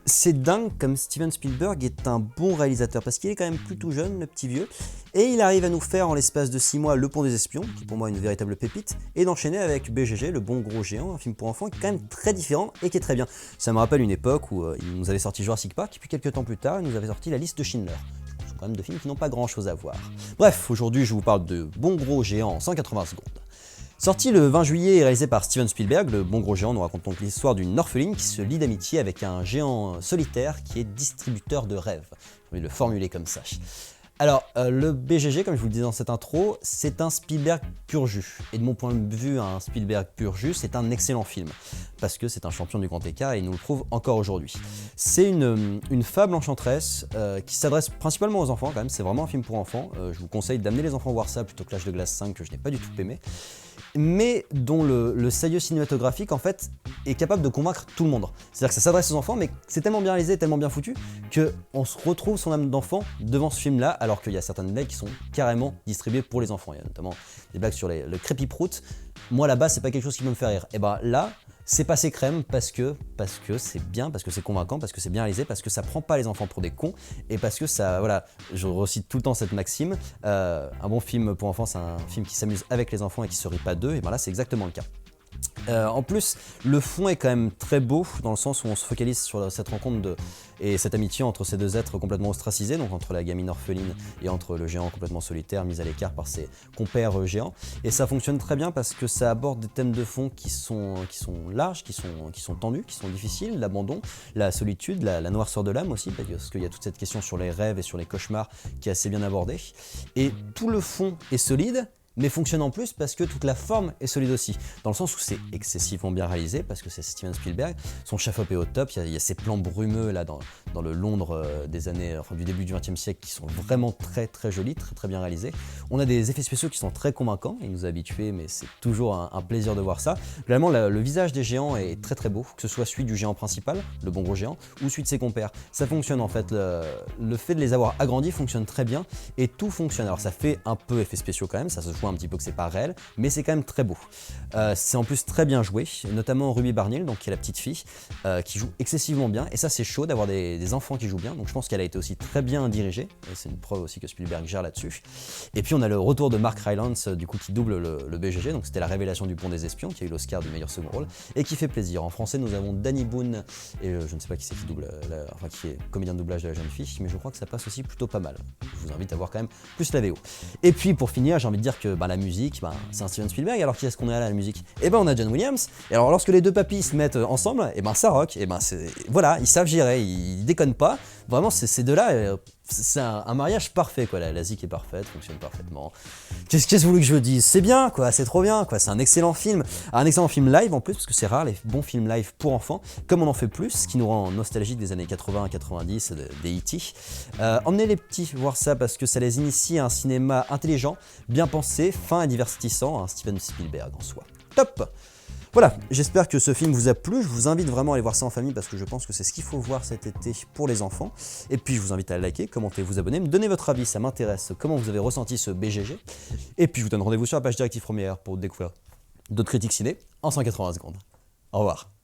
C'est dingue comme Steven Spielberg est un bon réalisateur, parce qu'il est quand même plutôt jeune, le petit vieux, et il arrive à nous faire en l'espace de 6 mois Le Pont des Espions, qui pour moi est une véritable pépite, et d'enchaîner avec BGG, Le Bon Gros Géant, un film pour enfants qui est quand même très différent et qui est très bien. Ça me rappelle une époque où il nous avait sorti Jurassic Park, et puis quelques temps plus tard, il nous avait sorti La Liste de Schindler. Ce sont quand même deux films qui n'ont pas grand chose à voir. Bref, aujourd'hui je vous parle de Bon Gros Géant en 180 secondes. Sorti le 20 juillet et réalisé par Steven Spielberg, Le Bon Gros Géant nous raconte donc l'histoire d'une orpheline qui se lie d'amitié avec un géant solitaire qui est distributeur de rêves. J'ai envie de le formuler comme ça. Alors, le BGG, comme je vous le disais dans cette intro, c'est un Spielberg pur jus. Et de mon point de vue, un Spielberg pur jus, c'est un excellent film. Parce que c'est un champion du grand écart et il nous le prouve encore aujourd'hui. C'est une fable enchanteresse qui s'adresse principalement aux enfants quand même, c'est vraiment un film pour enfants. Je vous conseille d'amener les enfants voir ça plutôt que L'Âge de Glace 5 que je n'ai pas du tout aimé. Mais dont le sérieux cinématographique en fait est capable de convaincre tout le monde. C'est-à-dire que ça s'adresse aux enfants, mais c'est tellement bien réalisé, tellement bien foutu, qu'on se retrouve son âme d'enfant devant ce film-là, alors qu'il y a certaines blagues qui sont carrément distribuées pour les enfants. Il y a notamment des blagues sur le crépi-prout. Moi là-bas, c'est pas quelque chose qui me fait rire. Et ben là, c'est passé crème parce que c'est bien, parce que c'est convaincant, parce que c'est bien réalisé, parce que ça prend pas les enfants pour des cons, et parce que ça, voilà, je recite tout le temps cette maxime, un bon film pour enfants, c'est un film qui s'amuse avec les enfants et qui se rit pas d'eux, et ben là c'est exactement le cas. En plus, le fond est quand même très beau, dans le sens où on se focalise sur cette rencontre et cette amitié entre ces deux êtres complètement ostracisés, donc entre la gamine orpheline et entre le géant complètement solitaire, mis à l'écart par ses compères géants. Et ça fonctionne très bien parce que ça aborde des thèmes de fond qui sont larges, qui sont tendus, qui sont difficiles, l'abandon, la solitude, la noirceur de l'âme aussi, parce qu'il y a toute cette question sur les rêves et sur les cauchemars qui est assez bien abordée. Et tout le fond est solide, mais fonctionne en plus parce que toute la forme est solide aussi, dans le sens où c'est excessivement bien réalisé, parce que c'est Steven Spielberg, son chef-op est au top, il y a ces plans brumeux là dans le Londres des années, enfin, du début du XXe siècle qui sont vraiment très très jolis, très très bien réalisés. On a des effets spéciaux qui sont très convaincants, il nous a habitués, mais c'est toujours un plaisir de voir ça. Globalement, le visage des géants est très très beau, que ce soit celui du géant principal, le bon gros géant, ou celui de ses compères. Ça fonctionne en fait, le fait de les avoir agrandis fonctionne très bien, et tout fonctionne. Alors ça fait un peu effets spéciaux quand même, ça se voit un petit peu que c'est pas réel, mais c'est quand même très beau. C'est en plus très bien joué, notamment Ruby Barnhill, donc qui est la petite fille, qui joue excessivement bien, et ça c'est chaud d'avoir des enfants qui jouent bien, donc je pense qu'elle a été aussi très bien dirigée, et c'est une preuve aussi que Spielberg gère là-dessus. Et puis on a le retour de Mark Rylance, du coup qui double le BGG, donc c'était la révélation du Pont des Espions, qui a eu l'Oscar du meilleur second rôle, et qui fait plaisir. En français nous avons Danny Boone, et je ne sais pas qui c'est qui double, enfin qui est comédien de doublage de la jeune fille, mais je crois que ça passe aussi plutôt pas mal. Je vous invite à voir quand même plus la VO. Et puis pour finir, j'ai envie de dire que la musique, c'est un Steven Spielberg, alors qui est-ce qu'on est à la musique? Et ben on a John Williams, et alors lorsque les deux papis se mettent ensemble, et ben ça rock, et ben voilà, ils savent gérer, ils déconnent pas, vraiment ces deux-là, c'est un mariage parfait quoi, la zik est parfaite, fonctionne parfaitement. Qu'est-ce que vous voulez que je dise? C'est bien quoi, c'est trop bien quoi, c'est un excellent film live en plus, parce que c'est rare les bons films live pour enfants, comme on en fait plus, ce qui nous rend nostalgique des années 80-90, des E.T. Emmenez les petits voir ça parce que ça les initie à un cinéma intelligent, bien pensé, fin et divertissant, un Steven Spielberg en soi. Top! Voilà, j'espère que ce film vous a plu, je vous invite vraiment à aller voir ça en famille parce que je pense que c'est ce qu'il faut voir cet été pour les enfants. Et puis je vous invite à liker, commenter, vous abonner, me donner votre avis, ça m'intéresse, comment vous avez ressenti ce BGG. Et puis je vous donne rendez-vous sur la page Directive Première pour découvrir d'autres critiques ciné en 180 secondes. Au revoir.